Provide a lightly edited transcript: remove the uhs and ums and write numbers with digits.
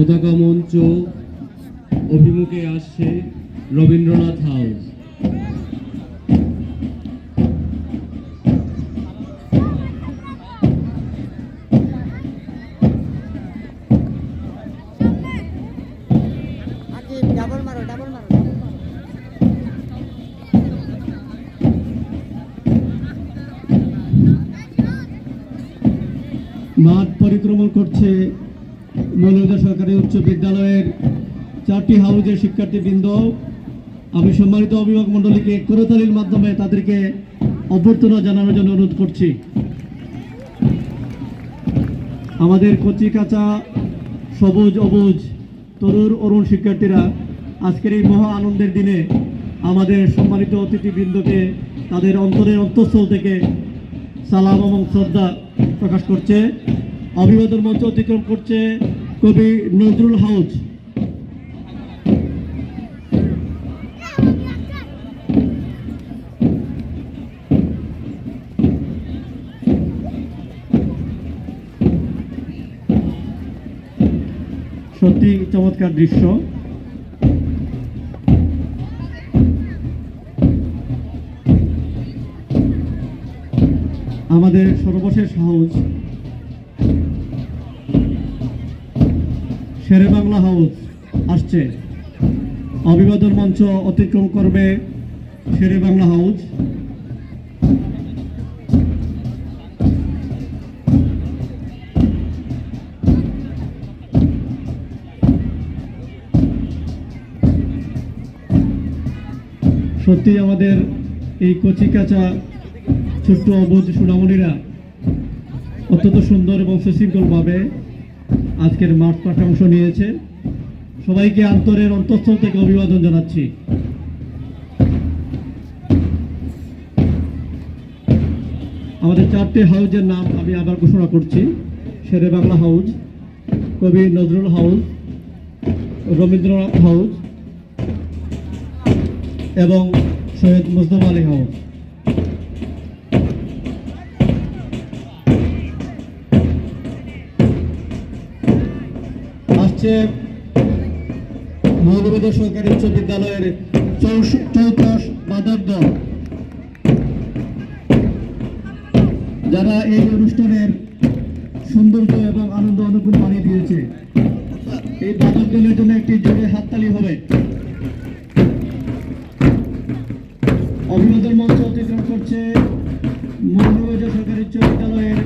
পতাকা মঞ্চ অভিমুখে আসছে রবীন্দ্রনাথ হাউস। মাঠ পরিক্রমণ করছে মৌলভীবাজার সরকারি উচ্চ বিদ্যালয়ের 4টি হাউজের শিক্ষার্থীবৃন্দ। আমি সম্মানিত অভিভাবক মণ্ডলীকে করতালির মাধ্যমে তাদেরকে অভ্যর্থনা জানানোর জন্য অনুরোধ করছি। আমাদের কচি কাঁচা সবুজ অবুজ তরুণ অরুণ শিক্ষার্থীরা আজকের এই মহা আনন্দের দিনে আমাদের সম্মানিত অতিথিবৃন্দকে তাদের অন্তরের অন্তঃস্থল থেকে সালাম এবং শ্রদ্ধা প্রকাশ করছে। অভিবাদন মঞ্চ অতিক্রম করছে কবি নজরুল হাউজ। সত্যি চমৎকার দৃশ্য। আমাদের সর্বশেষ হাউস শেরে বাংলা হাউস আসছে। অভিবাদন মঞ্চ অতিক্রম করবে শেরে বাংলা হাউস। সত্যি আমাদের এই কচি কাঁচা ছোট্ট অবুজ সোনামণিরা অত্যন্ত সুন্দর এবং সুশৃঙ্খলভাবে আজকের মাঠ পাঠে অংশ নিয়েছে। সবাইকে আন্তরের অন্তঃস্থল থেকে অভিবাদন জানাচ্ছি। আমাদের 4টি হাউজের নাম আমি আবার ঘোষণা করছি: শেরে বাংলা হাউজ, কবি নজরুল হাউজ, রবীন্দ্রনাথ হাউজ এবং সৈয়দ মুজতবা আলী হাউজ। আসছে মৌলভীবাজার সরকারি উচ্চ বিদ্যালয়ের 64 বাদক দল, যারা এই অনুষ্ঠানের সৌন্দর্য এবং আনন্দ অনুকূল বানিয়ে দিয়েছে। এই বাদক দলের জন্য একটি জোরে হাততালি হবে। অভিবাদন মঞ্চ অতিক্রম করছে মৌলভীবাজার সরকারি উচ্চ বিদ্যালয়ের